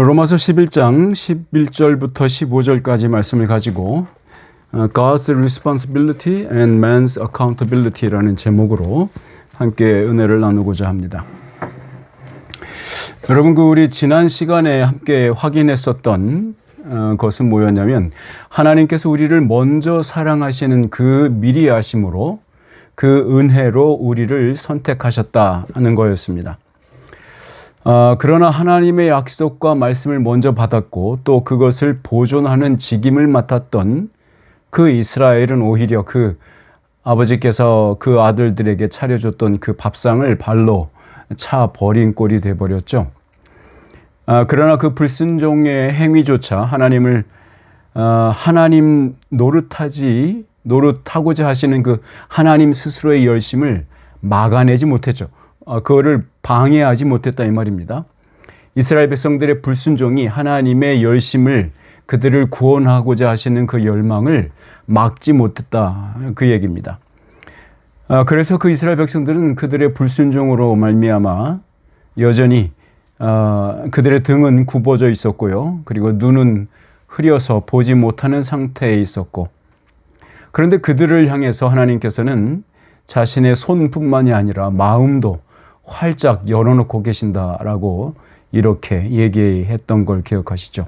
로마서 11장 11절부터 15절까지 말씀을 가지고 God's Responsibility and Man's Accountability라는 제목으로 함께 은혜를 나누고자 합니다. 여러분, 우리 지난 시간에 함께 확인했었던 것은 뭐였냐면, 하나님께서 우리를 먼저 사랑하시는 그 미리 아심으로 그 은혜로 우리를 선택하셨다 하는 거였습니다. 그러나 하나님의 약속과 말씀을 먼저 받았고 또 그것을 보존하는 직임을 맡았던 그 이스라엘은 오히려 그 아버지께서 그 아들들에게 차려줬던 그 밥상을 발로 차 버린 꼴이 돼버렸죠. 그러나 그 불순종의 행위조차 하나님을 하나님 노릇하고자 하시는 그 하나님 스스로의 열심을 막아내지 못했죠. 그거를 방해하지 못했다 이 말입니다. 이스라엘 백성들의 불순종이 하나님의 열심을, 그들을 구원하고자 하시는 그 열망을 막지 못했다 그 얘기입니다. 그래서 그 이스라엘 백성들은 그들의 불순종으로 말미암아 여전히 그들의 등은 굽어져 있었고요. 그리고 눈은 흐려서 보지 못하는 상태에 있었고, 그런데 그들을 향해서 하나님께서는 자신의 손뿐만이 아니라 마음도 활짝 열어놓고 계신다라고 이렇게 얘기했던 걸 기억하시죠?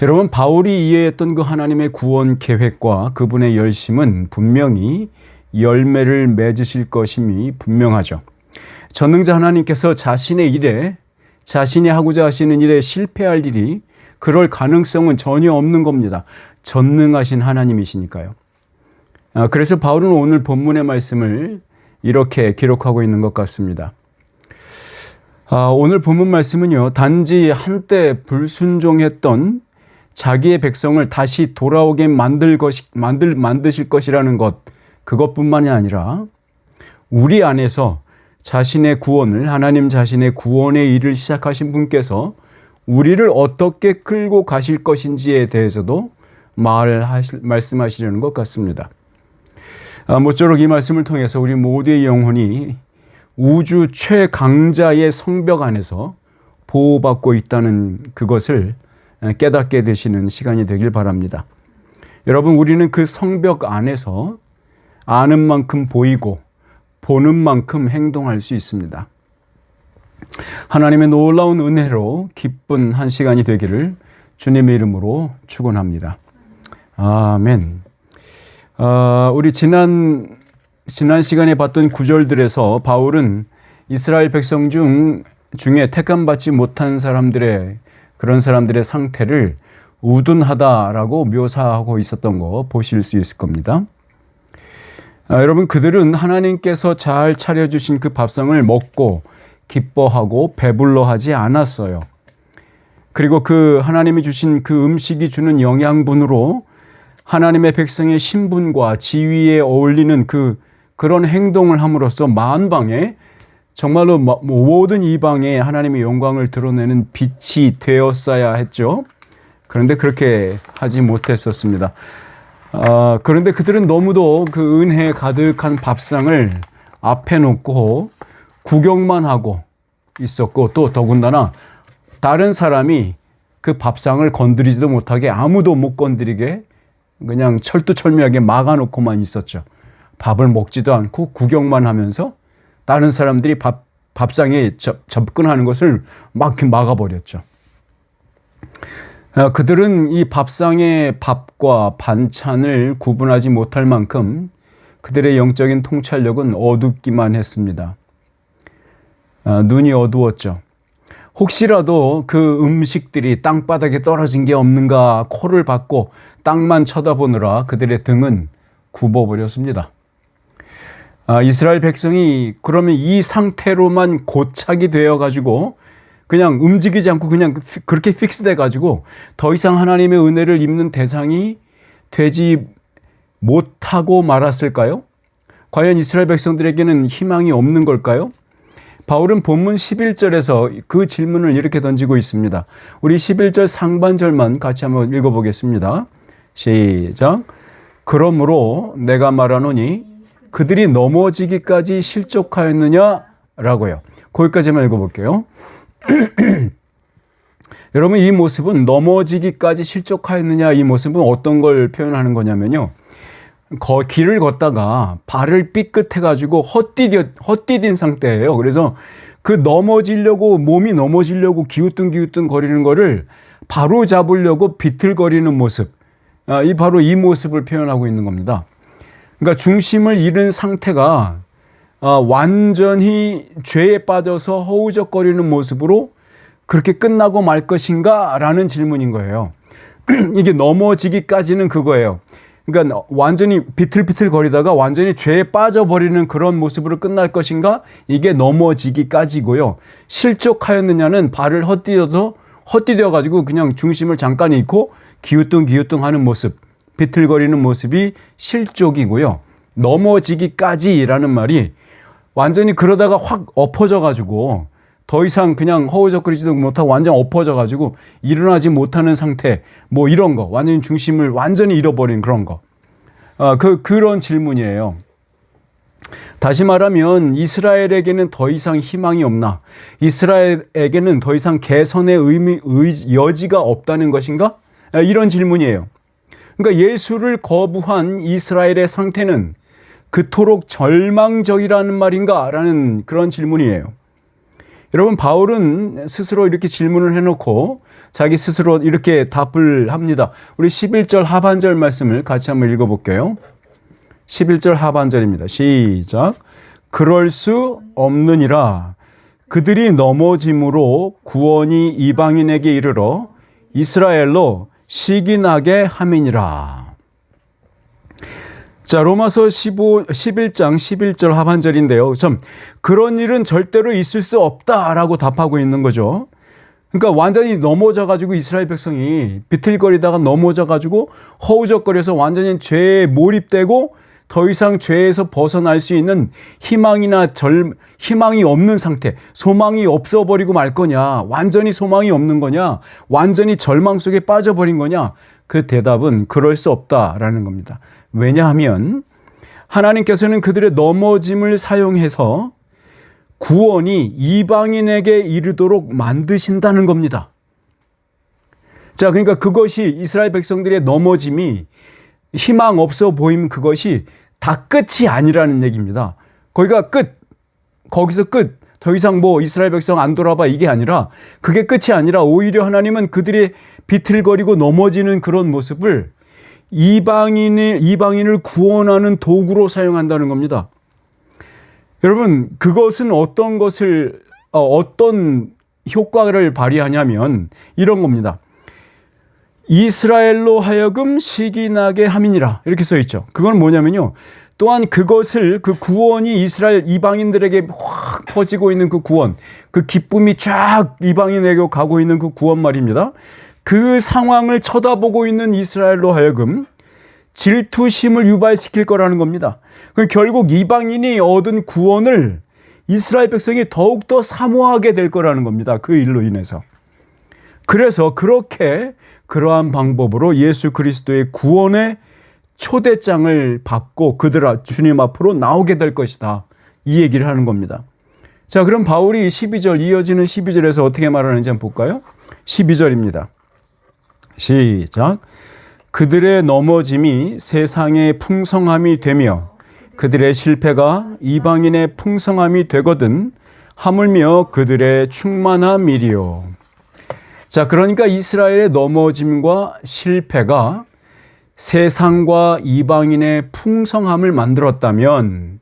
여러분, 바울이 이해했던 그 하나님의 구원 계획과 그분의 열심은 분명히 열매를 맺으실 것임이 분명하죠. 전능자 하나님께서 자신의 일에, 자신이 하고자 하시는 일에 실패할 일이, 그럴 가능성은 전혀 없는 겁니다. 전능하신 하나님이시니까요. 그래서 바울은 오늘 본문의 말씀을 이렇게 기록하고 있는 것 같습니다. 오늘 본문 말씀은요, 단지 한때 불순종했던 자기의 백성을 다시 돌아오게 만드실 것이라는 것, 그것뿐만이 아니라 우리 안에서 자신의 구원을, 하나님 자신의 구원의 일을 시작하신 분께서 우리를 어떻게 끌고 가실 것인지에 대해서도 말씀하시려는 것 같습니다. 모쪼록 이 말씀을 통해서 우리 모두의 영혼이 우주 최강자의 성벽 안에서 보호받고 있다는 그것을 깨닫게 되시는 시간이 되길 바랍니다. 여러분, 우리는 그 성벽 안에서 아는 만큼 보이고 보는 만큼 행동할 수 있습니다. 하나님의 놀라운 은혜로 기쁜 한 시간이 되기를 주님의 이름으로 축원합니다. 아멘. 우리 지난 시간에 봤던 구절들에서 바울은 이스라엘 백성 중에 택함받지 못한 그런 사람들의 상태를 우둔하다라고 묘사하고 있었던 거 보실 수 있을 겁니다. 여러분, 그들은 하나님께서 잘 차려주신 그 밥상을 먹고 기뻐하고 배불러 하지 않았어요. 그리고 그 하나님이 주신 그 음식이 주는 영양분으로 하나님의 백성의 신분과 지위에 어울리는 그런 행동을 함으로써 만방에, 정말로 모든 이방에 하나님의 영광을 드러내는 빛이 되었어야 했죠. 그런데 그렇게 하지 못했었습니다. 그런데 그들은 너무도 그 은혜 가득한 밥상을 앞에 놓고 구경만 하고 있었고, 또 더군다나 다른 사람이 그 밥상을 건드리지도 못하게, 아무도 못 건드리게 그냥 철두철미하게 막아놓고만 있었죠. 밥을 먹지도 않고 구경만 하면서 다른 사람들이 밥상에 접근하는 것을 막 막아버렸죠. 그들은 이 밥상의 밥과 반찬을 구분하지 못할 만큼 그들의 영적인 통찰력은 어둡기만 했습니다. 눈이 어두웠죠. 혹시라도 그 음식들이 땅바닥에 떨어진 게 없는가 코를 박고 땅만 쳐다보느라 그들의 등은 굽어버렸습니다. 이스라엘 백성이 그러면 이 상태로만 고착이 되어가지고 그냥 움직이지 않고 그냥 그렇게 픽스돼가지고 더 이상 하나님의 은혜를 입는 대상이 되지 못하고 말았을까요? 과연 이스라엘 백성들에게는 희망이 없는 걸까요? 바울은 본문 11절에서 그 질문을 이렇게 던지고 있습니다. 우리 11절 상반절만 같이 한번 읽어보겠습니다. 시작. 그러므로 내가 말하노니 그들이 넘어지기까지 실족하였느냐라고요. 거기까지만 읽어볼게요. 여러분, 이 모습은 넘어지기까지 실족하였느냐, 이 모습은 어떤 걸 표현하는 거냐면요. 길을 걷다가 발을 삐끗해가지고 헛디딘 상태예요. 그래서 그 몸이 넘어지려고 기우뚱기우뚱 거리는 거를 바로 잡으려고 비틀거리는 모습. 바로 이 모습을 표현하고 있는 겁니다. 그러니까 중심을 잃은 상태가 완전히 죄에 빠져서 허우적거리는 모습으로 그렇게 끝나고 말 것인가? 라는 질문인 거예요. 이게 넘어지기까지는 그거예요. 그러니까 완전히 비틀비틀 거리다가 완전히 죄에 빠져버리는 그런 모습으로 끝날 것인가? 이게 넘어지기까지고요. 실족하였느냐는 발을 헛디뎌가지고 그냥 중심을 잠깐 잃고 기우뚱기우뚱 하는 모습, 비틀거리는 모습이 실족이고요. 넘어지기까지라는 말이 완전히 그러다가 확 엎어져가지고 더 이상 그냥 허우적거리지도 못하고 완전 엎어져가지고 일어나지 못하는 상태, 뭐 이런 거, 완전히 중심을 완전히 잃어버린 그런 거. 그런 질문이에요. 다시 말하면 이스라엘에게는 더 이상 희망이 없나? 이스라엘에게는 더 이상 개선의 여지가 없다는 것인가? 이런 질문이에요. 그러니까 예수를 거부한 이스라엘의 상태는 그토록 절망적이라는 말인가? 라는 그런 질문이에요. 여러분, 바울은 스스로 이렇게 질문을 해놓고 자기 스스로 이렇게 답을 합니다. 우리 11절 하반절 말씀을 같이 한번 읽어볼게요. 11절 하반절입니다. 시작. 그럴 수 없느니라. 그들이 넘어짐으로 구원이 이방인에게 이르러 이스라엘로 시기나게 함이니라. 자, 로마서 11장 11절 하반절인데요. 그런 일은 절대로 있을 수 없다라고 답하고 있는 거죠. 그러니까 완전히 넘어져가지고 이스라엘 백성이 비틀거리다가 넘어져가지고 허우적거려서 완전히 죄에 몰입되고 더 이상 죄에서 벗어날 수 있는 희망이 없는 상태, 소망이 없어버리고 말 거냐, 완전히 소망이 없는 거냐, 완전히 절망 속에 빠져버린 거냐, 그 대답은 그럴 수 없다라는 겁니다. 왜냐하면 하나님께서는 그들의 넘어짐을 사용해서 구원이 이방인에게 이르도록 만드신다는 겁니다. 자, 그러니까 그것이 이스라엘 백성들의 넘어짐이 희망 없어 보임, 그것이 다 끝이 아니라는 얘기입니다. 거기서 끝. 더 이상 이스라엘 백성 안 돌아봐, 이게 아니라, 그게 끝이 아니라 오히려 하나님은 그들이 비틀거리고 넘어지는 그런 모습을 이방인을 구원하는 도구로 사용한다는 겁니다. 여러분, 그것은 어떤 효과를 발휘하냐면 이런 겁니다. 이스라엘로 하여금 시기나게 함이니라, 이렇게 써 있죠. 그건 뭐냐면요, 또한 그 구원이 이스라엘 이방인들에게 확 퍼지고 있는 그 구원, 그 기쁨이 쫙 이방인에게 가고 있는 그 구원 말입니다. 그 상황을 쳐다보고 있는 이스라엘로 하여금 질투심을 유발시킬 거라는 겁니다. 결국 이방인이 얻은 구원을 이스라엘 백성이 더욱더 사모하게 될 거라는 겁니다. 그 일로 인해서. 그래서 그러한 방법으로 예수 그리스도의 구원의 초대장을 받고 주님 앞으로 나오게 될 것이다. 이 얘기를 하는 겁니다. 자, 그럼 바울이 이어지는 12절에서 어떻게 말하는지 한번 볼까요? 12절입니다. 시작. 그들의 넘어짐이 세상의 풍성함이 되며 그들의 실패가 이방인의 풍성함이 되거든 하물며 그들의 충만함이리요. 자, 그러니까 이스라엘의 넘어짐과 실패가 세상과 이방인의 풍성함을 만들었다면,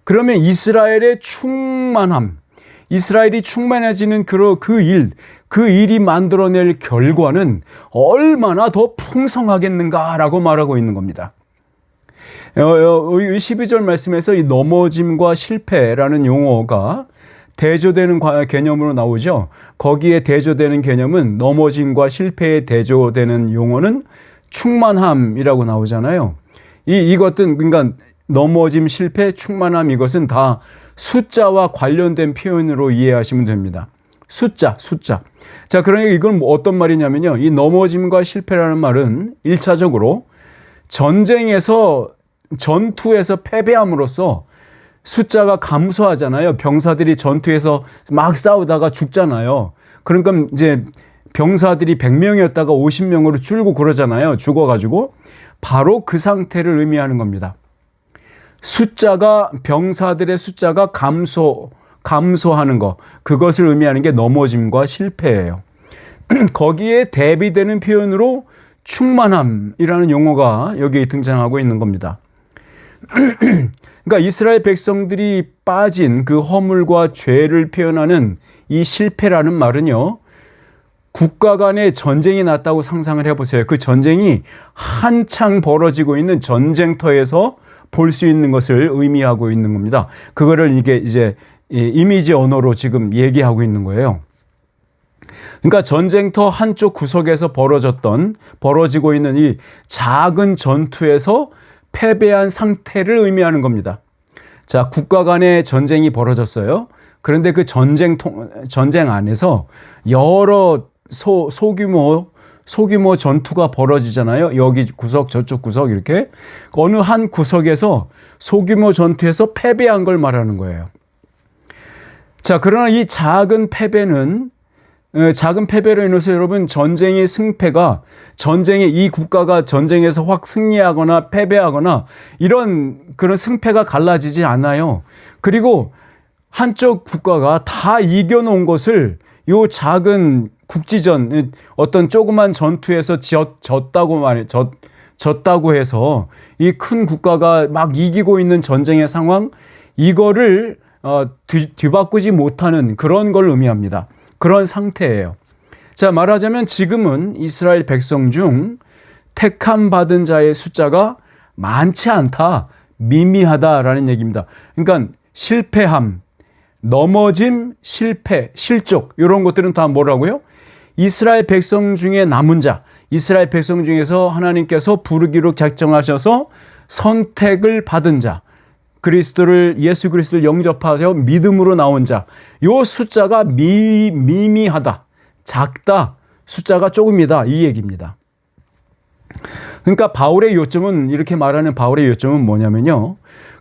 그러면 이스라엘의 충만함, 이스라엘이 충만해지는 그 일이 만들어낼 결과는 얼마나 더 풍성하겠는가라고 말하고 있는 겁니다. 12절 말씀에서 이 넘어짐과 실패라는 용어가 대조되는 개념으로 나오죠. 거기에 대조되는 개념은, 넘어짐과 실패에 대조되는 용어는 충만함이라고 나오잖아요. 이것은, 그러니까 넘어짐, 실패, 충만함, 이것은 다 숫자와 관련된 표현으로 이해하시면 됩니다. 숫자. 자, 그러니까 이건 어떤 말이냐면요, 이 넘어짐과 실패라는 말은 1차적으로 전투에서 패배함으로써 숫자가 감소하잖아요. 병사들이 전투에서 막 싸우다가 죽잖아요. 그러니까 이제 병사들이 100명이었다가 50명으로 줄고 그러잖아요. 죽어가지고. 바로 그 상태를 의미하는 겁니다. 병사들의 숫자가 감소하는 것, 그것을 의미하는 게 넘어짐과 실패예요. 거기에 대비되는 표현으로 충만함이라는 용어가 여기 등장하고 있는 겁니다. 그러니까 이스라엘 백성들이 빠진 그 허물과 죄를 표현하는 이 실패라는 말은요, 국가 간의 전쟁이 났다고 상상을 해보세요. 그 전쟁이 한창 벌어지고 있는 전쟁터에서 볼 수 있는 것을 의미하고 있는 겁니다. 그거를 이게 이제 이미지 언어로 지금 얘기하고 있는 거예요. 그러니까 전쟁터 한쪽 구석에서 벌어지고 있는 이 작은 전투에서 패배한 상태를 의미하는 겁니다. 자, 국가 간의 전쟁이 벌어졌어요. 그런데 그 전쟁 안에서 여러 소규모 전투가 벌어지잖아요. 여기 구석, 저쪽 구석 이렇게. 어느 한 구석에서 소규모 전투에서 패배한 걸 말하는 거예요. 자, 그러나 이 작은 패배로 인해서 여러분 이 국가가 전쟁에서 확 승리하거나 패배하거나 이런 그런 승패가 갈라지지 않아요. 그리고 한쪽 국가가 다 이겨놓은 것을 요 작은 국지전, 어떤 조그만 전투에서 졌다고 해서 이 큰 국가가 막 이기고 있는 전쟁의 상황, 이거를 뒤바꾸지 못하는 그런 걸 의미합니다. 그런 상태예요. 자, 말하자면 지금은 이스라엘 백성 중 택함 받은 자의 숫자가 많지 않다, 미미하다라는 얘기입니다. 그러니까 실패함, 넘어짐, 실패, 실족 이런 것들은 다 뭐라고요? 이스라엘 백성 중에 남은 자, 이스라엘 백성 중에서 하나님께서 부르기로 작정하셔서 선택을 받은 자, 예수 그리스도를 영접하여 믿음으로 나온 자, 요 숫자가 미미하다, 작다, 숫자가 조금이다, 이 얘기입니다. 그러니까 이렇게 말하는 바울의 요점은 뭐냐면요,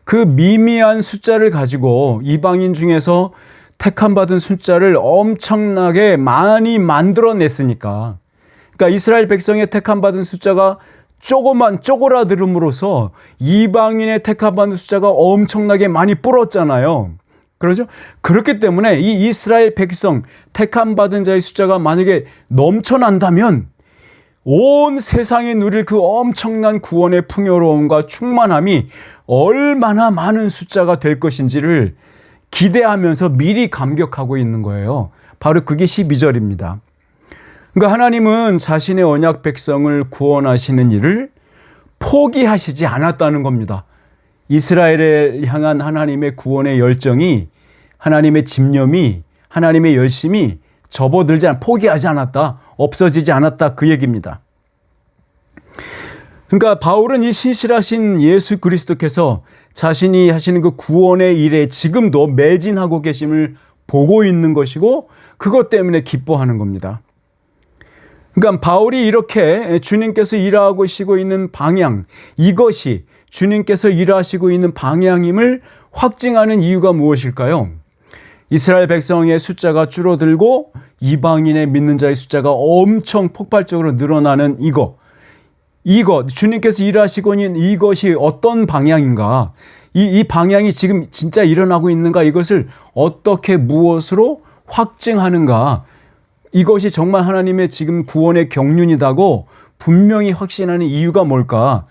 그 미미한 숫자를 가지고 이방인 중에서 택함받은 숫자를 엄청나게 많이 만들어냈으니까, 그러니까 이스라엘 백성의 택함받은 숫자가 쪼그라들음으로써 이방인의 택함받은 숫자가 엄청나게 많이 불었잖아요. 그렇죠? 그렇기 때문에 이 이스라엘 백성 택함받은 자의 숫자가 만약에 넘쳐난다면 온 세상에 누릴 그 엄청난 구원의 풍요로움과 충만함이 얼마나 많은 숫자가 될 것인지를 기대하면서 미리 감격하고 있는 거예요. 바로 그게 12절입니다. 그러니까 하나님은 자신의 언약 백성을 구원하시는 일을 포기하시지 않았다는 겁니다. 이스라엘을 향한 하나님의 구원의 열정이, 하나님의 집념이, 하나님의 열심이 포기하지 않았다, 없어지지 않았다, 그 얘기입니다. 그러니까 바울은 이 신실하신 예수 그리스도께서 자신이 하시는 그 구원의 일에 지금도 매진하고 계심을 보고 있는 것이고, 그것 때문에 기뻐하는 겁니다. 그러니까 바울이 이렇게 주님께서 일하시고 있는 방향, 이것이 주님께서 일하시고 있는 방향임을 확증하는 이유가 무엇일까요? 이스라엘 백성의 숫자가 줄어들고 이방인의 믿는 자의 숫자가 엄청 폭발적으로 늘어나는 이거 주님께서 일하시고 있는 이것이 어떤 방향인가, 이 방향이 지금 진짜 일어나고 있는가, 이것을 어떻게 무엇으로 확증하는가, 이것이 정말 하나님의 지금 구원의 경륜이다고 분명히 확신하는 이유가 뭘까?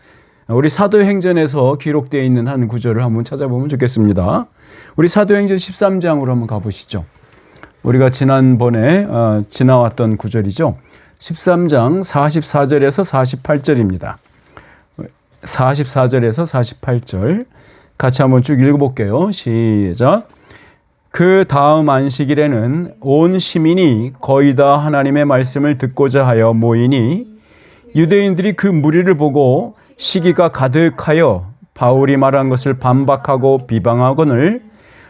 우리 사도행전에서 기록되어 있는 한 구절을 한번 찾아보면 좋겠습니다. 우리 사도행전 13장으로 한번 가보시죠. 우리가 지난번에 지나왔던 구절이죠. 13장 44절에서 48절입니다. 44절에서 48절 같이 한번 쭉 읽어볼게요. 시작. 그 다음 안식일에는 온 시민이 거의 다 하나님의 말씀을 듣고자 하여 모이니 유대인들이 그 무리를 보고 시기가 가득하여 바울이 말한 것을 반박하고 비방하거늘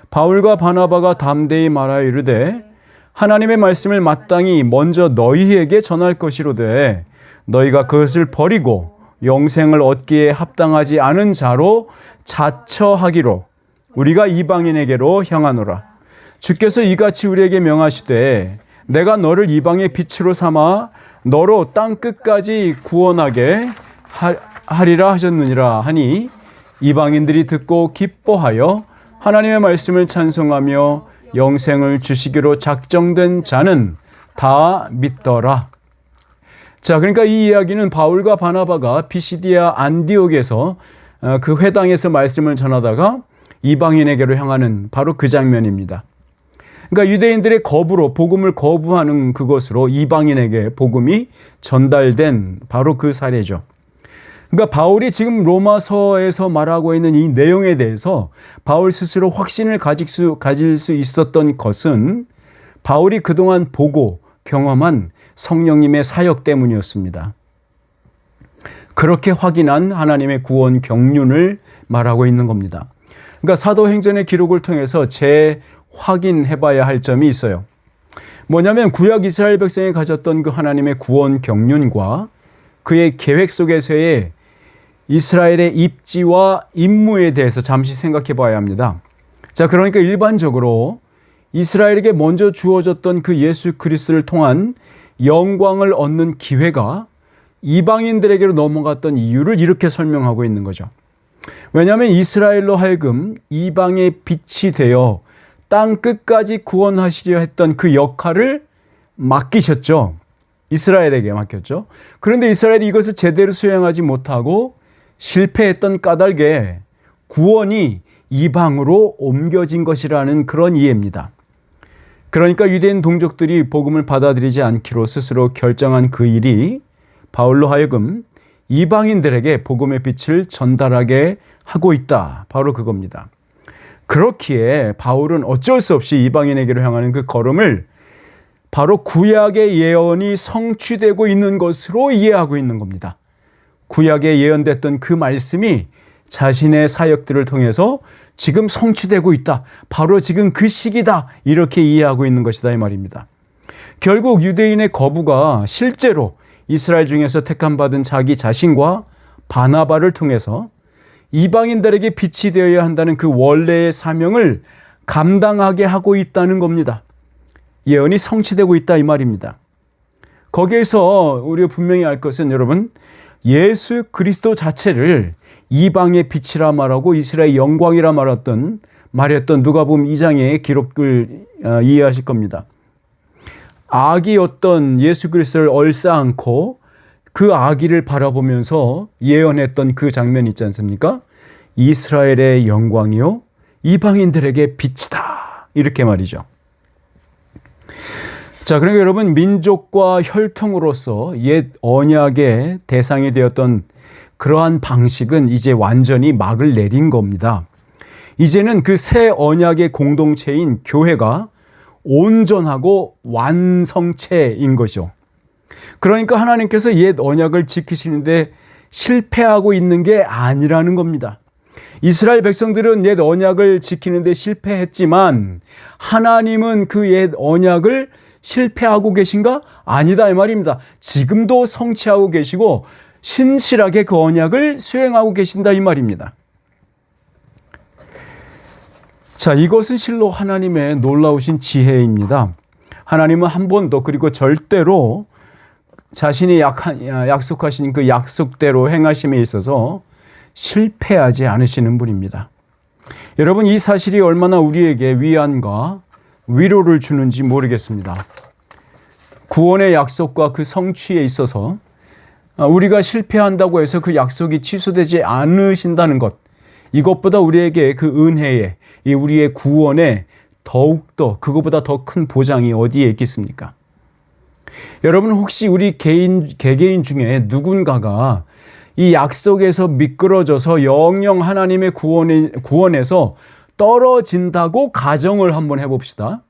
바울과 바나바가 담대히 말하여 이르되 하나님의 말씀을 마땅히 먼저 너희에게 전할 것이로되 너희가 그것을 버리고 영생을 얻기에 합당하지 않은 자로 자처하기로 우리가 이방인에게로 향하노라. 주께서 이같이 우리에게 명하시되 내가 너를 이방의 빛으로 삼아 너로 땅 끝까지 구원하게 하리라 하셨느니라 하니 이방인들이 듣고 기뻐하여 하나님의 말씀을 찬송하며 영생을 주시기로 작정된 자는 다 믿더라. 자, 그러니까 이 이야기는 바울과 바나바가 피시디아 안디옥에서 그 회당에서 말씀을 전하다가 이방인에게로 향하는 바로 그 장면입니다. 그러니까 유대인들의 거부로 복음을 거부하는 그것으로 이방인에게 복음이 전달된 바로 그 사례죠. 그러니까 바울이 지금 로마서에서 말하고 있는 이 내용에 대해서 바울 스스로 확신을 가질 수 있었던 것은 바울이 그동안 보고 경험한 성령님의 사역 때문이었습니다. 그렇게 확인한 하나님의 구원 경륜을 말하고 있는 겁니다. 그러니까 사도행전의 기록을 통해서 재확인해 봐야 할 점이 있어요. 뭐냐면 구약 이스라엘 백성이 가졌던 그 하나님의 구원 경륜과 그의 계획 속에서의 이스라엘의 입지와 임무에 대해서 잠시 생각해 봐야 합니다. 자, 그러니까 일반적으로 이스라엘에게 먼저 주어졌던 그 예수 그리스도를 통한 영광을 얻는 기회가 이방인들에게로 넘어갔던 이유를 이렇게 설명하고 있는 거죠. 왜냐하면 이스라엘로 하여금 이방의 빛이 되어 땅 끝까지 구원하시려 했던 그 역할을 맡기셨죠. 이스라엘에게 맡겼죠. 그런데 이스라엘이 이것을 제대로 수행하지 못하고 실패했던 까닭에 구원이 이방으로 옮겨진 것이라는 그런 이해입니다. 그러니까 유대인 동족들이 복음을 받아들이지 않기로 스스로 결정한 그 일이 바울로 하여금 이방인들에게 복음의 빛을 전달하게 하고 있다. 바로 그겁니다. 그렇기에 바울은 어쩔 수 없이 이방인에게로 향하는 그 걸음을 바로 구약의 예언이 성취되고 있는 것으로 이해하고 있는 겁니다. 구약에 예언됐던 그 말씀이 자신의 사역들을 통해서 지금 성취되고 있다. 바로 지금 그 시기다. 이렇게 이해하고 있는 것이다 이 말입니다. 결국 유대인의 거부가 실제로 이스라엘 중에서 택함받은 자기 자신과 바나바를 통해서 이방인들에게 빛이 되어야 한다는 그 원래의 사명을 감당하게 하고 있다는 겁니다. 예언이 성취되고 있다 이 말입니다. 거기에서 우리가 분명히 알 것은 여러분, 예수 그리스도 자체를 이방의 빛이라 말하고 이스라엘 영광이라 말했던 누가복음 2장의 기록을 이해하실 겁니다. 아기였던 예수 그리스도를 얼싸안고 그 아기를 바라보면서 예언했던 그 장면 있지 않습니까? 이스라엘의 영광이요 이방인들에게 빛이다. 이렇게 말이죠. 자, 그러니까 여러분, 민족과 혈통으로서 옛 언약의 대상이 되었던 그러한 방식은 이제 완전히 막을 내린 겁니다. 이제는 그 새 언약의 공동체인 교회가 온전하고 완성체인 것이죠. 그러니까 하나님께서 옛 언약을 지키시는데 실패하고 있는 게 아니라는 겁니다. 이스라엘 백성들은 옛 언약을 지키는데 실패했지만 하나님은 그 옛 언약을 실패하고 계신가? 아니다 이 말입니다. 지금도 성취하고 계시고 신실하게 그 언약을 수행하고 계신다 이 말입니다. 자, 이것은 실로 하나님의 놀라우신 지혜입니다. 하나님은 한 번도 그리고 절대로 자신이 약속하신 그 약속대로 행하심에 있어서 실패하지 않으시는 분입니다. 여러분, 이 사실이 얼마나 우리에게 위안과 위로를 주는지 모르겠습니다. 구원의 약속과 그 성취에 있어서 우리가 실패한다고 해서 그 약속이 취소되지 않으신다는 것, 이것보다 우리에게 그 은혜에, 우리의 구원에 더욱더 그것보다 더 큰 보장이 어디에 있겠습니까? 여러분, 혹시 우리 개개인 중에 누군가가 이 약속에서 미끄러져서 영영 하나님의 구원에서 떨어진다고 가정을 한번 해봅시다.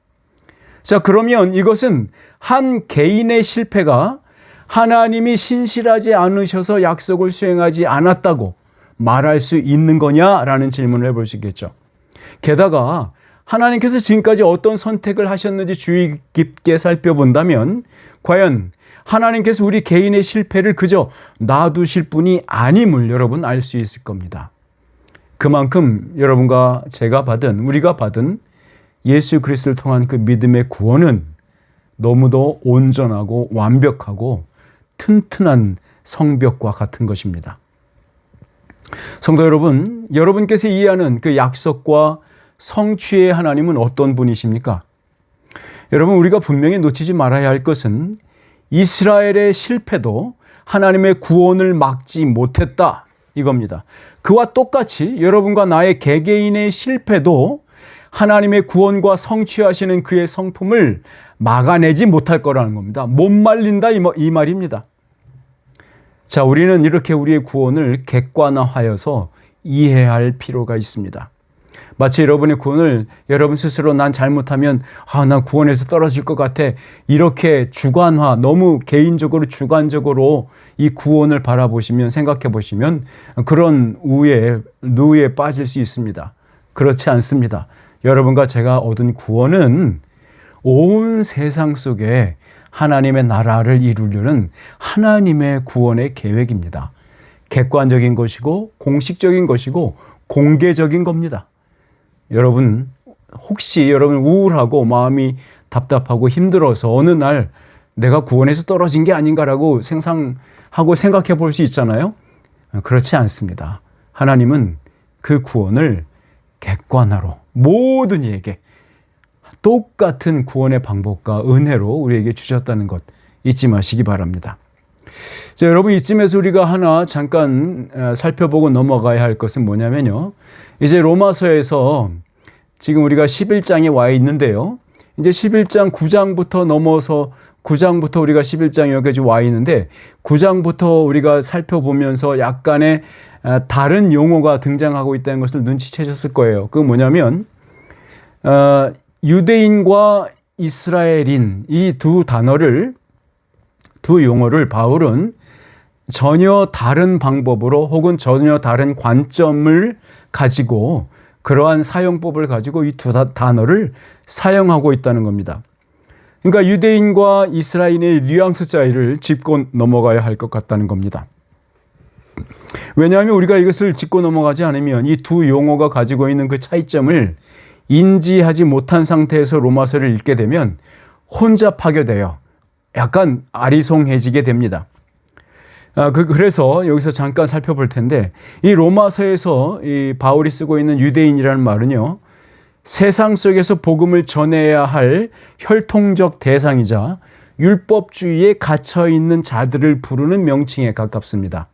자, 그러면 이것은 한 개인의 실패가 하나님이 신실하지 않으셔서 약속을 수행하지 않았다고 말할 수 있는 거냐라는 질문을 해볼 수 있겠죠. 게다가 하나님께서 지금까지 어떤 선택을 하셨는지 주의 깊게 살펴본다면 과연 하나님께서 우리 개인의 실패를 그저 놔두실 분이 아님을 여러분 알 수 있을 겁니다. 그만큼 여러분과 제가 받은, 우리가 받은 예수 그리스도를 통한 그 믿음의 구원은 너무도 온전하고 완벽하고 튼튼한 성벽과 같은 것입니다. 성도 여러분, 여러분께서 이해하는 그 약속과 성취의 하나님은 어떤 분이십니까? 여러분, 우리가 분명히 놓치지 말아야 할 것은 이스라엘의 실패도 하나님의 구원을 막지 못했다, 이겁니다. 그와 똑같이 여러분과 나의 개개인의 실패도 하나님의 구원과 성취하시는 그의 성품을 막아내지 못할 거라는 겁니다. 못 말린다, 이 말입니다. 자, 우리는 이렇게 우리의 구원을 객관화하여서 이해할 필요가 있습니다. 마치 여러분의 구원을 여러분 스스로 난 잘못하면 난 구원에서 떨어질 것 같아, 이렇게 주관화, 너무 개인적으로 주관적으로 이 구원을 바라보시면, 생각해 보시면 그런 누에 빠질 수 있습니다. 그렇지 않습니다. 여러분과 제가 얻은 구원은 온 세상 속에 하나님의 나라를 이루려는 하나님의 구원의 계획입니다. 객관적인 것이고 공식적인 것이고 공개적인 겁니다. 여러분, 혹시 여러분 우울하고 마음이 답답하고 힘들어서 어느 날 내가 구원에서 떨어진 게 아닌가라고 생각해 볼 수 있잖아요. 그렇지 않습니다. 하나님은 그 구원을 객관화로 모든 이에게 똑같은 구원의 방법과 은혜로 우리에게 주셨다는 것 잊지 마시기 바랍니다. 자, 여러분, 이쯤에서 우리가 하나 잠깐 살펴보고 넘어가야 할 것은 뭐냐면요. 이제 로마서에서 지금 우리가 11장에 와 있는데요. 이제 11장 9장부터 넘어서 9장부터 우리가 11장 여기까지 와 있는데 9장부터 우리가 살펴보면서 약간의 다른 용어가 등장하고 있다는 것을 눈치채셨을 거예요. 그건 뭐냐면 유대인과 이스라엘인 이 두 용어를 바울은 전혀 다른 방법으로 혹은 전혀 다른 관점을 가지고 그러한 사용법을 가지고 이 두 단어를 사용하고 있다는 겁니다. 그러니까 유대인과 이스라엘의 뉘앙스 차이를 짚고 넘어가야 할 것 같다는 겁니다. 왜냐하면 우리가 이것을 짚고 넘어가지 않으면 이 두 용어가 가지고 있는 그 차이점을 인지하지 못한 상태에서 로마서를 읽게 되면 혼잡하게 돼요. 약간 아리송해지게 됩니다. 그래서 여기서 잠깐 살펴볼 텐데, 이 로마서에서 이 바울이 쓰고 있는 유대인이라는 말은요, 세상 속에서 복음을 전해야 할 혈통적 대상이자 율법주의에 갇혀있는 자들을 부르는 명칭에 가깝습니다.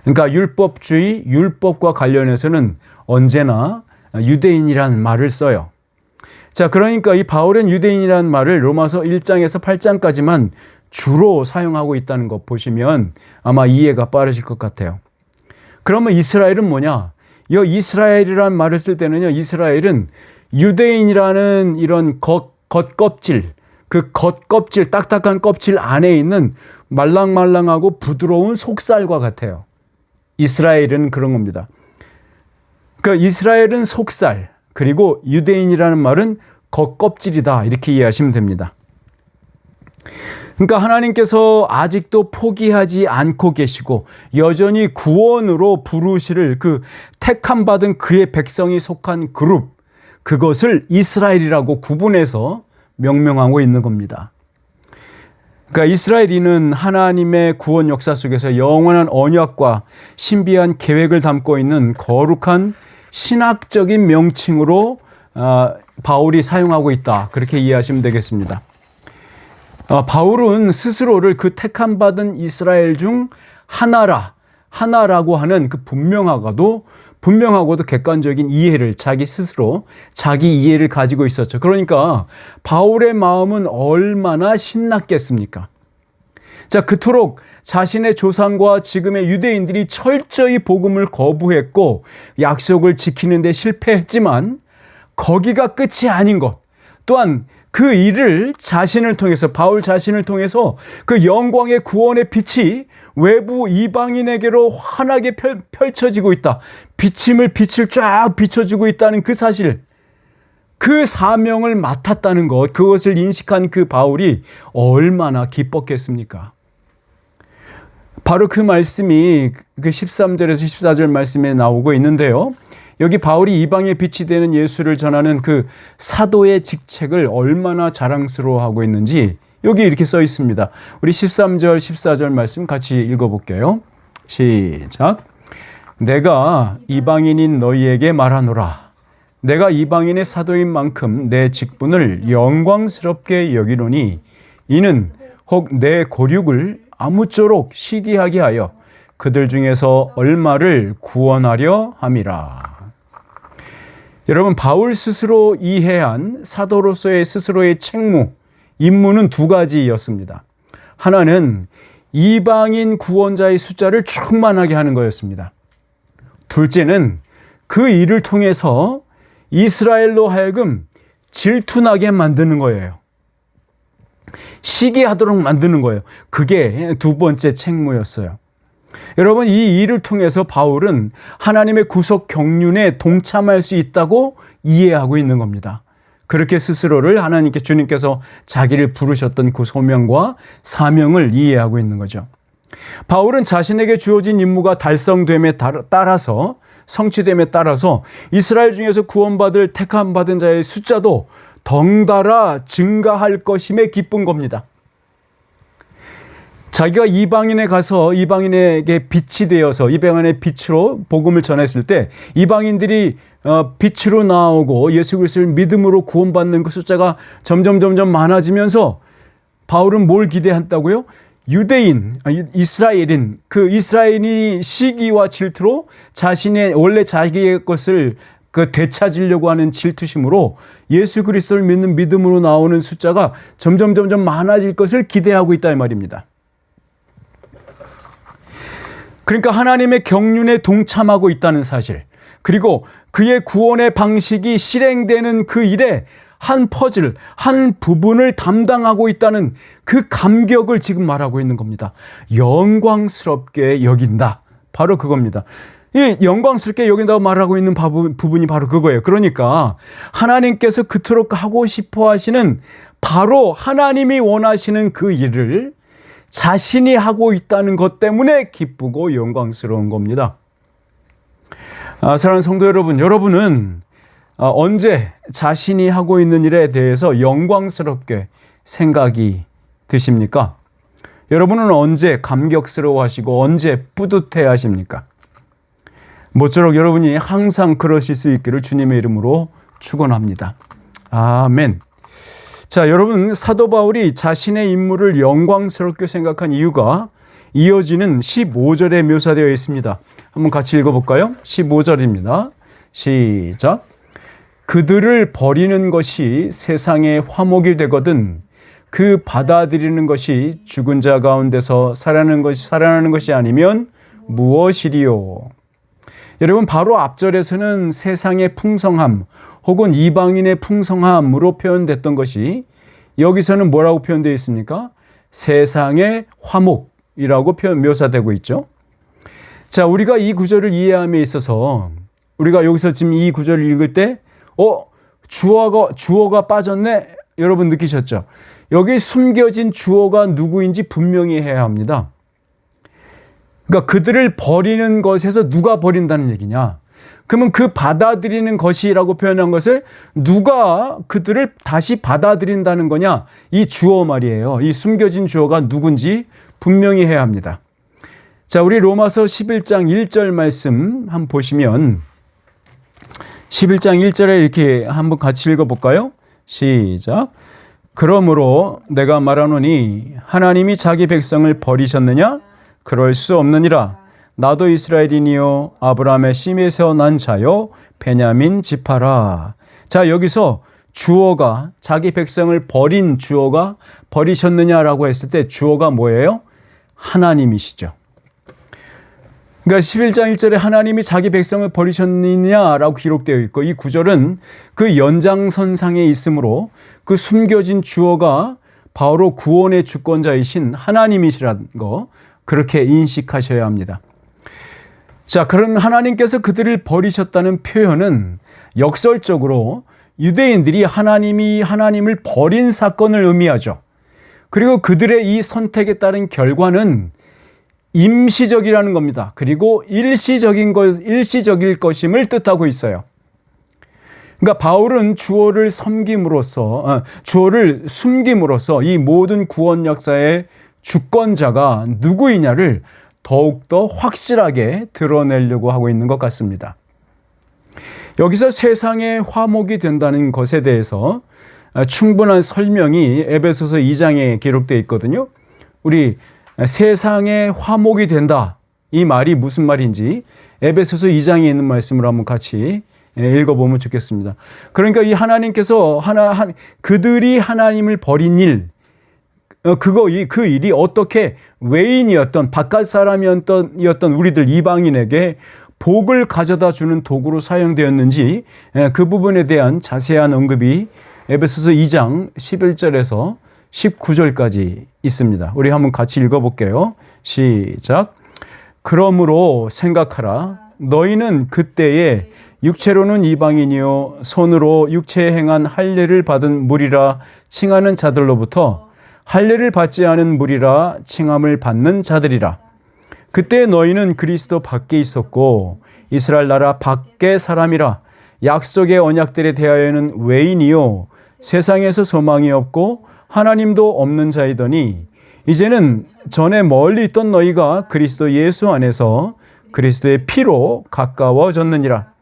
그러니까 율법주의, 율법과 관련해서는 언제나 유대인이라는 말을 써요. 자, 그러니까 이 바울은 유대인이라는 말을 로마서 1장에서 8장까지만 주로 사용하고 있다는 것 보시면 아마 이해가 빠르실 것 같아요. 그러면 이스라엘은 뭐냐? 이 이스라엘이라는 말을 쓸 때는요, 이스라엘은 유대인이라는 이런 겉껍질, 그 겉껍질, 딱딱한 껍질 안에 있는 말랑말랑하고 부드러운 속살과 같아요. 이스라엘은 그런 겁니다. 그러니까 이스라엘은 속살, 그리고 유대인이라는 말은 겉껍질이다, 이렇게 이해하시면 됩니다. 그러니까 하나님께서 아직도 포기하지 않고 계시고 여전히 구원으로 부르시를 그 택함 받은 그의 백성이 속한 그룹, 그것을 이스라엘이라고 구분해서 명명하고 있는 겁니다. 그러니까 이스라엘인은 하나님의 구원 역사 속에서 영원한 언약과 신비한 계획을 담고 있는 거룩한 신학적인 명칭으로 바울이 사용하고 있다, 그렇게 이해하시면 되겠습니다. 바울은 스스로를 그 택함받은 이스라엘 중 하나라고 하는 그 분명하고도 객관적인 이해를 자기 스스로 자기 이해를 가지고 있었죠. 그러니까 바울의 마음은 얼마나 신났겠습니까? 자, 그토록 자신의 조상과 지금의 유대인들이 철저히 복음을 거부했고 약속을 지키는 데 실패했지만 거기가 끝이 아닌 것, 또한 그 일을 자신을 통해서, 바울 자신을 통해서 그 영광의 구원의 빛이 외부 이방인에게로 환하게 펼쳐지고 있다. 빛을 쫙 비춰주고 있다는 그 사실, 그 사명을 맡았다는 것, 그것을 인식한 그 바울이 얼마나 기뻤겠습니까? 바로 그 말씀이 그 13절에서 14절 말씀에 나오고 있는데요. 여기 바울이 이방의 빛이 되는 예수를 전하는 그 사도의 직책을 얼마나 자랑스러워하고 있는지 여기 이렇게 써 있습니다. 우리 13절, 14절 말씀 같이 읽어볼게요. 시작. 내가 이방인인 너희에게 말하노라. 내가 이방인의 사도인 만큼 내 직분을 영광스럽게 여기노니 이는 혹 내 고륙을 아무쪼록 시기하게 하여 그들 중에서 얼마를 구원하려 함이라. 여러분, 바울 스스로 이해한 사도로서의 스스로의 책무, 임무는 두 가지였습니다. 하나는 이방인 구원자의 숫자를 충만하게 하는 거였습니다. 둘째는 그 일을 통해서 이스라엘로 하여금 질투나게 만드는 거예요. 시기하도록 만드는 거예요. 그게 두 번째 책무였어요. 여러분, 이 일을 통해서 바울은 하나님의 구속 경륜에 동참할 수 있다고 이해하고 있는 겁니다. 그렇게 스스로를 하나님께 주님께서 자기를 부르셨던 그 소명과 사명을 이해하고 있는 거죠. 바울은 자신에게 주어진 임무가 달성됨에 따라서 성취됨에 따라서 이스라엘 중에서 구원받을 택함받은 자의 숫자도 덩달아 증가할 것임에 기쁜 겁니다. 자기가 이방인에 가서 이방인에게 빛이 되어서 이방인의 빛으로 복음을 전했을 때 이방인들이 빛으로 나오고 예수 그리스도를 믿음으로 구원받는 그 숫자가 점점 많아지면서 바울은 뭘 기대한다고요? 유대인, 이스라엘인, 그 이스라엘이 시기와 질투로 자신의 원래 자기의 것을 되찾으려고 하는 질투심으로 예수 그리스도를 믿는 믿음으로 나오는 숫자가 점점 많아질 것을 기대하고 있다 이 말입니다. 그러니까 하나님의 경륜에 동참하고 있다는 사실, 그리고 그의 구원의 방식이 실행되는 그 일에 한 퍼즐, 한 부분을 담당하고 있다는 그 감격을 지금 말하고 있는 겁니다. 영광스럽게 여긴다. 바로 그겁니다. 이 영광스럽게 여긴다고 말하고 있는 부분이 바로 그거예요. 그러니까 하나님께서 그토록 하고 싶어 하시는 바로 하나님이 원하시는 그 일을 자신이 하고 있다는 것 때문에 기쁘고 영광스러운 겁니다. 사랑하는 성도 여러분, 여러분은 언제 자신이 하고 있는 일에 대해서 영광스럽게 생각이 드십니까? 여러분은 언제 감격스러워 하시고 언제 뿌듯해 하십니까? 모쪼록 여러분이 항상 그러실 수 있기를 주님의 이름으로 축원합니다. 아멘. 자, 여러분, 사도 바울이 자신의 임무를 영광스럽게 생각한 이유가 이어지는 15절에 묘사되어 있습니다. 한번 같이 읽어볼까요? 15절입니다. 시작. 그들을 버리는 것이 세상의 화목이 되거든 그 받아들이는 것이 죽은 자 가운데서 살아나는 것이 아니면 무엇이리요? 여러분, 바로 앞절에서는 세상의 풍성함 혹은 이방인의 풍성함으로 표현됐던 것이 여기서는 뭐라고 표현되어 있습니까? 세상의 화목이라고 묘사되고 있죠. 자, 우리가 이 구절을 이해함에 있어서 우리가 여기서 지금 이 구절을 읽을 때 주어가 빠졌네? 여러분 느끼셨죠? 여기 숨겨진 주어가 누구인지 분명히 해야 합니다. 그러니까 그들을 버리는 것에서 누가 버린다는 얘기냐? 그러면 그 받아들이는 것이라고 표현한 것을 누가 그들을 다시 받아들인다는 거냐? 이 주어 말이에요. 이 숨겨진 주어가 누군지 분명히 해야 합니다. 자, 우리 로마서 11장 1절 말씀 한번 보시면 11장 1절에 이렇게 한번 같이 읽어볼까요? 시작. 그러므로 내가 말하노니 하나님이 자기 백성을 버리셨느냐? 그럴 수 없느니라. 나도 이스라엘이니요 아브라함의 씨에서 난 자요 베냐민 지파라. 자, 여기서 주어가 자기 백성을 버린 주어가 버리셨느냐라고 했을 때 주어가 뭐예요? 하나님이시죠. 그러니까 11장 1절에 하나님이 자기 백성을 버리셨느냐라고 기록되어 있고 이 구절은 그 연장선상에 있으므로 그 숨겨진 주어가 바로 구원의 주권자이신 하나님이시라는 거 그렇게 인식하셔야 합니다. 자, 그럼 하나님께서 그들을 버리셨다는 표현은 역설적으로 유대인들이 하나님을 버린 사건을 의미하죠. 그리고 그들의 이 선택에 따른 결과는 임시적이라는 겁니다. 그리고 일시적일 것임을 뜻하고 있어요. 그러니까 바울은 주어를 숨김으로써 이 모든 구원 역사의 주권자가 누구이냐를 더욱더 확실하게 드러내려고 하고 있는 것 같습니다. 여기서 세상의 화목이 된다는 것에 대해서 충분한 설명이 에베소서 2장에 기록되어 있거든요. 우리 세상의 화목이 된다, 이 말이 무슨 말인지 에베소서 2장에 있는 말씀을 한번 같이 읽어보면 좋겠습니다. 그러니까 이 하나님께서 그들이 하나님을 버린 일, 그 일이 어떻게 외인이었던 바깥 사람이었던 우리들 이방인에게 복을 가져다 주는 도구로 사용되었는지 그 부분에 대한 자세한 언급이 에베소서 2장 11절에서 19절까지 있습니다. 우리 한번 같이 읽어볼게요. 시작. 그러므로 생각하라. 너희는 그때에 육체로는 이방인이요 손으로 육체에 행한 할례를 받은 무리라 칭하는 자들로부터 할례를 받지 않은 무리라 칭함을 받는 자들이라. 그때 너희는 그리스도 밖에 있었고 이스라엘 나라 밖의 사람이라. 약속의 언약들에 대하여는 외인이요 세상에서 소망이 없고 하나님도 없는 자이더니 이제는 전에 멀리 있던 너희가 그리스도 예수 안에서 그리스도의 피로 가까워졌느니라.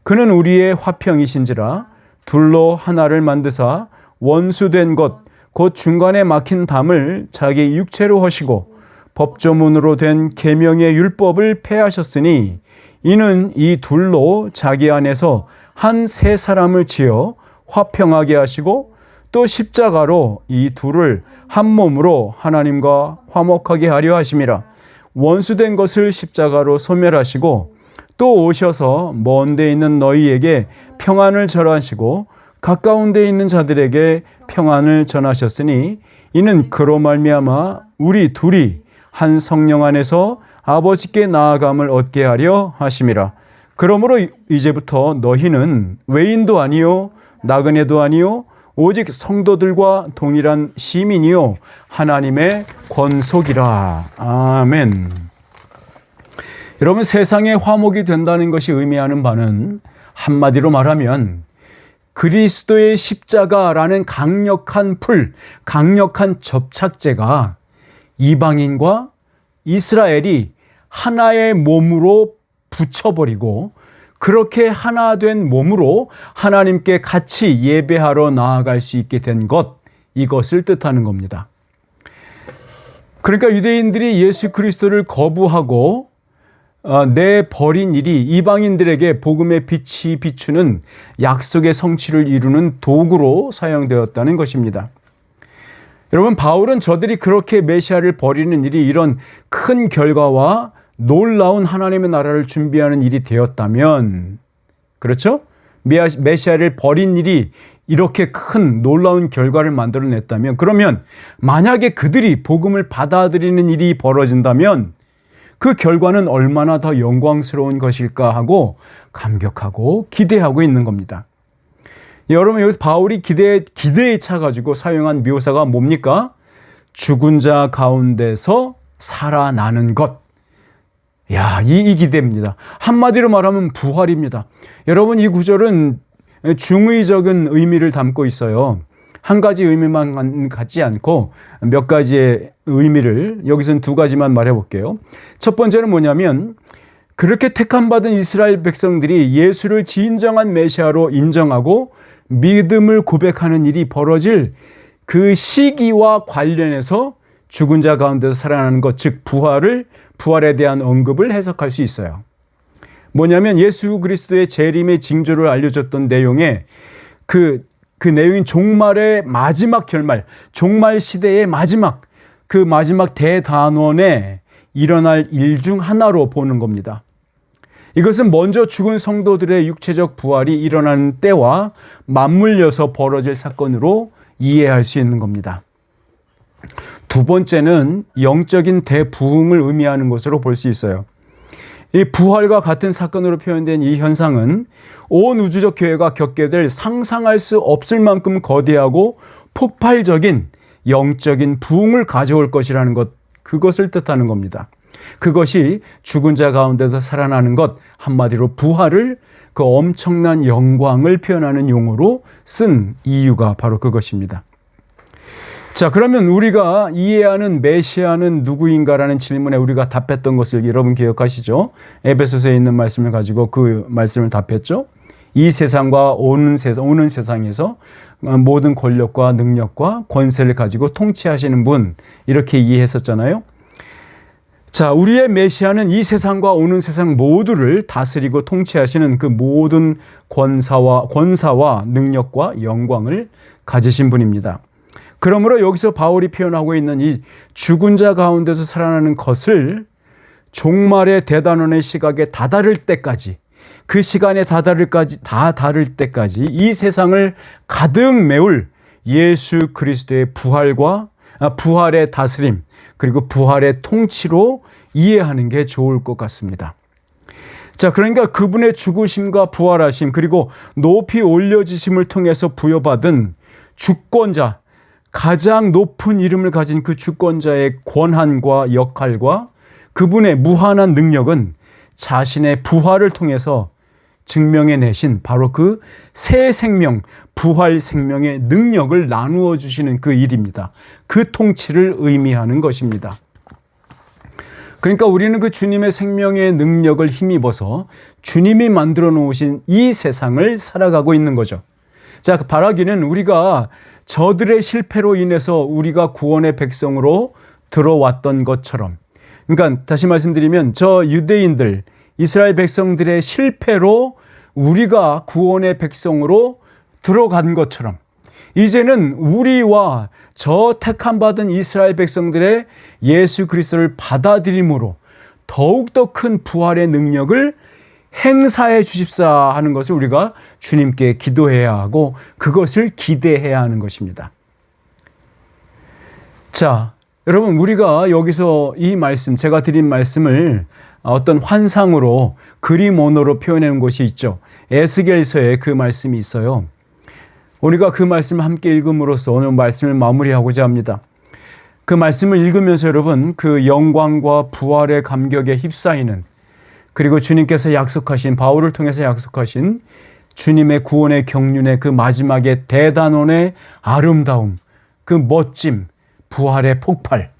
그는 우리의 화평이신지라 둘로 하나를 만드사 원수된 것 곧 중간에 막힌 담을 자기 육체로 하시고 법조문으로 된 계명의 율법을 폐하셨으니 이는 이 둘로 자기 안에서 한 새 사람을 지어 화평하게 하시고 또 십자가로 이 둘을 한 몸으로 하나님과 화목하게 하려 하심이라. 원수된 것을 십자가로 소멸하시고 또 오셔서 먼 데 있는 너희에게 평안을 전하시고 가까운 데 있는 자들에게 평안을 전하셨으니 이는 그로 말미암아 우리 둘이 한 성령 안에서 아버지께 나아감을 얻게 하려 하심이라. 그러므로 이제부터 너희는 외인도 아니요 나그네도 아니요 오직 성도들과 동일한 시민이요 하나님의 권속이라. 아멘. 여러분, 세상의 화목이 된다는 것이 의미하는 바는 한마디로 말하면 그리스도의 십자가라는 강력한 강력한 접착제가 이방인과 이스라엘이 하나의 몸으로 붙여버리고 그렇게 하나 된 몸으로 하나님께 같이 예배하러 나아갈 수 있게 된 것, 이것을 뜻하는 겁니다. 그러니까 유대인들이 예수 그리스도를 거부하고 내버린 일이 이방인들에게 복음의 빛이 비추는 약속의 성취를 이루는 도구로 사용되었다는 것입니다. 여러분, 바울은 저들이 그렇게 메시아를 버리는 일이 이런 큰 결과와 놀라운 하나님의 나라를 준비하는 일이 되었다면, 그렇죠? 메시아를 버린 일이 이렇게 큰 놀라운 결과를 만들어냈다면, 그러면 만약에 그들이 복음을 받아들이는 일이 벌어진다면 그 결과는 얼마나 더 영광스러운 것일까 하고 감격하고 기대하고 있는 겁니다. 여러분, 여기서 바울이 기대에 차가지고 사용한 묘사가 뭡니까? 죽은 자 가운데서 살아나는 것. 야, 이 기대입니다. 한마디로 말하면 부활입니다. 여러분, 이 구절은 중의적인 의미를 담고 있어요. 한 가지 의미만 갖지 않고 몇 가지의 의미를, 여기서는 두 가지만 말해볼게요. 첫 번째는 뭐냐면, 그렇게 택함받은 이스라엘 백성들이 예수를 진정한 메시아로 인정하고 믿음을 고백하는 일이 벌어질 그 시기와 관련해서 죽은 자 가운데서 살아나는 것, 즉 부활에 대한 언급을 해석할 수 있어요. 뭐냐면 예수 그리스도의 재림의 징조를 알려줬던 내용에 그 내용인 종말의 마지막 결말, 종말 시대의 마지막 대단원에 일어날 일 중 하나로 보는 겁니다. 이것은 먼저 죽은 성도들의 육체적 부활이 일어나는 때와 맞물려서 벌어질 사건으로 이해할 수 있는 겁니다. 두 번째는 영적인 대부흥을 의미하는 것으로 볼 수 있어요. 이 부활과 같은 사건으로 표현된 이 현상은 온 우주적 교회가 겪게 될 상상할 수 없을 만큼 거대하고 폭발적인 영적인 부흥을 가져올 것이라는 것, 그것을 뜻하는 겁니다. 그것이 죽은 자 가운데서 살아나는 것, 한마디로 부활을, 그 엄청난 영광을 표현하는 용어로 쓴 이유가 바로 그것입니다. 자, 그러면 우리가 이해하는 메시아는 누구인가라는 질문에 우리가 답했던 것을 여러분 기억하시죠? 에베소서에 있는 말씀을 가지고 그 말씀을 답했죠. 이 세상과 오는 세상에서 모든 권력과 능력과 권세를 가지고 통치하시는 분, 이렇게 이해했었잖아요. 자, 우리의 메시아는 이 세상과 오는 세상 모두를 다스리고 통치하시는 그 모든 권사와 능력과 영광을 가지신 분입니다. 그러므로 여기서 바울이 표현하고 있는 이 죽은 자 가운데서 살아나는 것을 종말의 대단원의 시각에 다다를 때까지, 그 시간에 다다를 때까지 이 세상을 가득 메울 예수 그리스도의 부활의 다스림, 그리고 부활의 통치로 이해하는 게 좋을 것 같습니다. 자, 그러니까 그분의 죽으심과 부활하심, 그리고 높이 올려지심을 통해서 부여받은 주권자, 가장 높은 이름을 가진 그 주권자의 권한과 역할과 그분의 무한한 능력은 자신의 부활을 통해서 증명해내신 바로 그 새 생명, 부활 생명의 능력을 나누어 주시는 그 일입니다. 그 통치를 의미하는 것입니다. 그러니까 우리는 그 주님의 생명의 능력을 힘입어서 주님이 만들어 놓으신 이 세상을 살아가고 있는 거죠. 자, 바라기는 우리가 저들의 실패로 인해서 우리가 구원의 백성으로 들어왔던 것처럼, 그러니까 다시 말씀드리면 저 유대인들, 이스라엘 백성들의 실패로 우리가 구원의 백성으로 들어간 것처럼, 이제는 우리와 저 택함받은 이스라엘 백성들의 예수 그리스도를 받아들임으로 더욱더 큰 부활의 능력을 행사해 주십사 하는 것을 우리가 주님께 기도해야 하고 그것을 기대해야 하는 것입니다. 자, 여러분, 우리가 여기서 이 말씀, 제가 드린 말씀을 어떤 환상으로, 그림 언어로 표현하는 곳이 있죠. 에스겔서에 그 말씀이 있어요. 우리가 그 말씀을 함께 읽음으로써 오늘 말씀을 마무리하고자 합니다. 그 말씀을 읽으면서 여러분, 그 영광과 부활의 감격에 휩싸이는, 그리고 주님께서 약속하신, 바울을 통해서 약속하신 주님의 구원의 경륜의 그 마지막의 대단원의 아름다움, 그 멋짐, 부활의 폭발,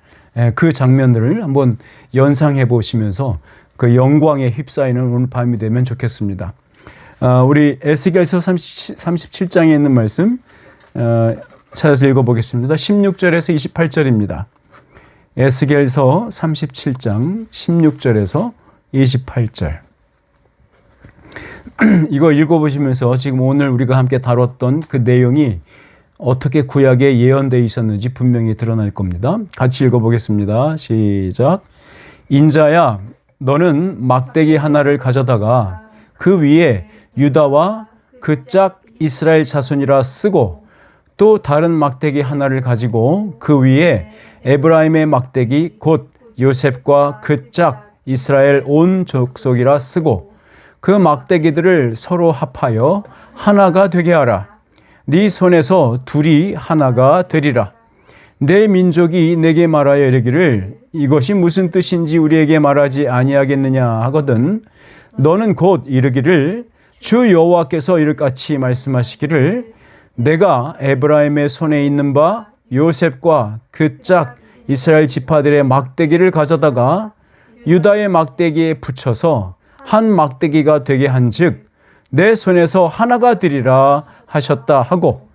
그 장면들을 한번 연상해 보시면서 그 영광에 휩싸이는 오늘 밤이 되면 좋겠습니다. 우리 에스겔서 37장에 있는 말씀 찾아서 읽어보겠습니다. 16절에서 28절입니다. 에스겔서 37장 16절에서 28절. 이거 읽어보시면서 지금 오늘 우리가 함께 다뤘던 그 내용이 어떻게 구약에 예언되어 있었는지 분명히 드러날 겁니다. 같이 읽어보겠습니다. 시작. 인자야, 너는 막대기 하나를 가져다가 그 위에 유다와 그 짝 이스라엘 자손이라 쓰고, 또 다른 막대기 하나를 가지고 그 위에 에브라임의 막대기 곧 요셉과 그 짝 이스라엘 온 족속이라 쓰고, 그 막대기들을 서로 합하여 하나가 되게 하라. 네 손에서 둘이 하나가 되리라. 내 민족이 내게 말하여 이르기를 이것이 무슨 뜻인지 우리에게 말하지 아니하겠느냐 하거든 너는 곧 이르기를 주 여호와께서 이같이 말씀하시기를 내가 에브라임의 손에 있는 바 요셉과 그 짝 이스라엘 지파들의 막대기를 가져다가 유다의 막대기에 붙여서 한 막대기가 되게 한즉 내 손에서 하나가 되리라 하셨다 하고,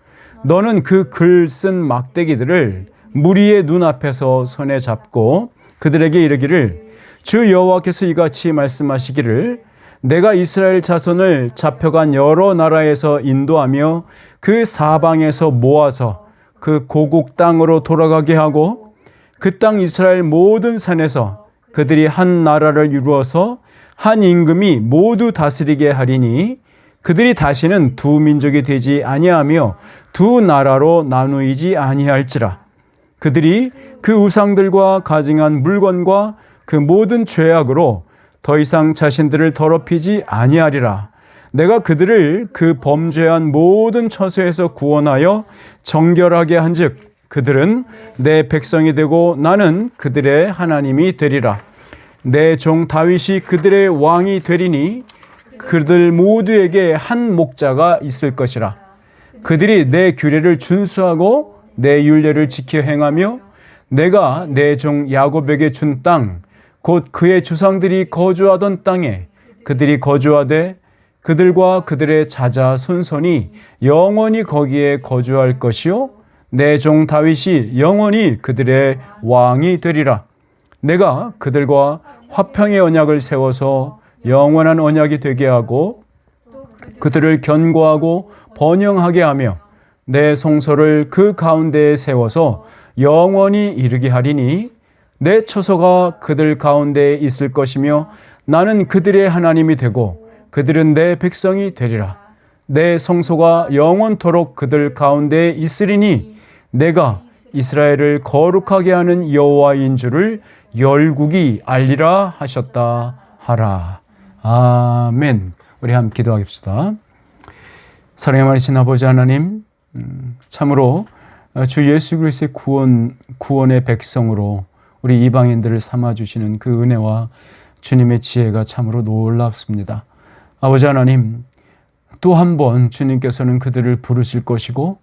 너는 그 글 쓴 막대기들을 무리의 눈앞에서 손에 잡고 그들에게 이르기를 주 여호와께서 이같이 말씀하시기를 내가 이스라엘 자손을 잡혀간 여러 나라에서 인도하며 그 사방에서 모아서 그 고국 땅으로 돌아가게 하고, 그 땅 이스라엘 모든 산에서 그들이 한 나라를 이루어서 한 임금이 모두 다스리게 하리니 그들이 다시는 두 민족이 되지 아니하며 두 나라로 나누이지 아니할지라. 그들이 그 우상들과 가증한 물건과 그 모든 죄악으로 더 이상 자신들을 더럽히지 아니하리라. 내가 그들을 그 범죄한 모든 처소에서 구원하여 정결하게 한즉 그들은 내 백성이 되고 나는 그들의 하나님이 되리라. 내 종 다윗이 그들의 왕이 되리니 그들 모두에게 한 목자가 있을 것이라. 그들이 내 규례를 준수하고 내 율례를 지켜 행하며 내가 내 종 야곱에게 준 땅, 곧 그의 조상들이 거주하던 땅에 그들이 거주하되 그들과 그들의 자자 손손이 영원히 거기에 거주할 것이요 내 종 다윗이 영원히 그들의 왕이 되리라. 내가 그들과 화평의 언약을 세워서 영원한 언약이 되게 하고 그들을 견고하고 번영하게 하며 내 성소를 그 가운데에 세워서 영원히 이르게 하리니 내 처소가 그들 가운데에 있을 것이며 나는 그들의 하나님이 되고 그들은 내 백성이 되리라. 내 성소가 영원토록 그들 가운데에 있으리니 내가 이스라엘을 거룩하게 하는 여호와인 줄을 열국이 알리라 하셨다 하라. 아멘. 우리 함께 기도하겠습니다. 사랑의 많으신 아버지 하나님, 참으로 주 예수 그리스도의 구원의 백성으로 우리 이방인들을 삼아주시는 그 은혜와 주님의 지혜가 참으로 놀랍습니다. 아버지 하나님, 또 한 번 주님께서는 그들을 부르실 것이고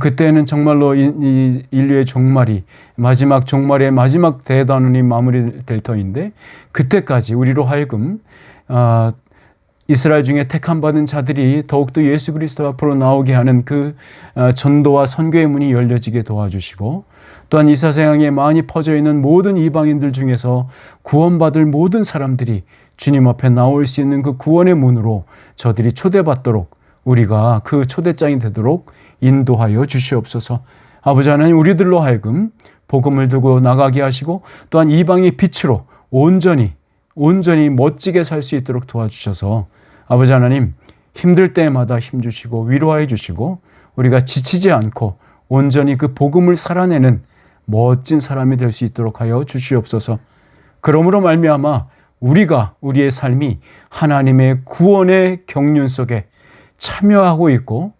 그때는 정말로 이 인류의 종말이 마지막 종말의 마지막 대단원이 마무리될 터인데 그때까지 우리로 하여금 이스라엘 중에 택함 받은 자들이 더욱더 예수 그리스도 앞으로 나오게 하는 그 전도와 선교의 문이 열려지게 도와주시고 또한 이 세상에 많이 퍼져 있는 모든 이방인들 중에서 구원받을 모든 사람들이 주님 앞에 나올 수 있는 그 구원의 문으로 저들이 초대받도록 우리가 그 초대장이 되도록 인도하여 주시옵소서. 아버지 하나님, 우리들로 하여금 복음을 두고 나가게 하시고 또한 이방의 빛으로 온전히 멋지게 살 수 있도록 도와주셔서 아버지 하나님, 힘들 때마다 힘주시고 위로해 주시고 우리가 지치지 않고 온전히 그 복음을 살아내는 멋진 사람이 될 수 있도록 하여 주시옵소서. 그러므로 말미암아 우리가 우리의 삶이 하나님의 구원의 경륜 속에 참여하고 있고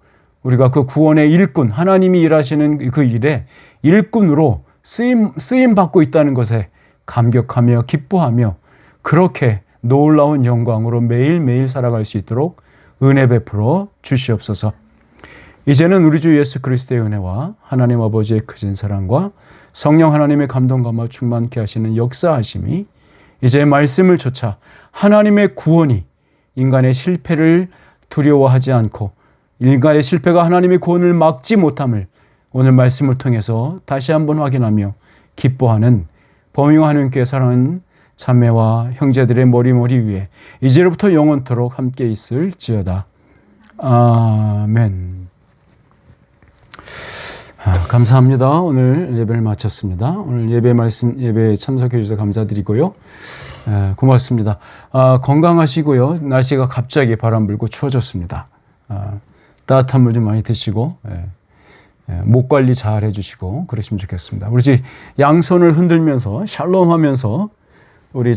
우리가 그 구원의 일꾼, 하나님이 일하시는 그 일에 일꾼으로 쓰임 받고 있다는 것에 감격하며 기뻐하며 그렇게 놀라운 영광으로 매일매일 살아갈 수 있도록 은혜 베풀어 주시옵소서. 이제는 우리 주 예수 그리스도의 은혜와 하나님 아버지의 크신 사랑과 성령 하나님의 감동감화 충만케 하시는 역사하심이 이제 말씀을 좇아 하나님의 구원이 인간의 실패를 두려워하지 않고 인간의 실패가 하나님의 구원을 막지 못함을 오늘 말씀을 통해서 다시 한번 확인하며 기뻐하는 범위와 하나님께 사랑하는 자매와 형제들의 머리 위에 이제로부터 영원토록 함께 있을지어다. 아멘. 감사합니다. 오늘 예배를 마쳤습니다. 오늘 예배에 참석해 주셔서 감사드리고요. 고맙습니다. 건강하시고요. 날씨가 갑자기 바람 불고 추워졌습니다. 따뜻한 물 좀 많이 드시고 목 관리 잘 해주시고 그러시면 좋겠습니다. 우리 양손을 흔들면서 샬롬 하면서 우리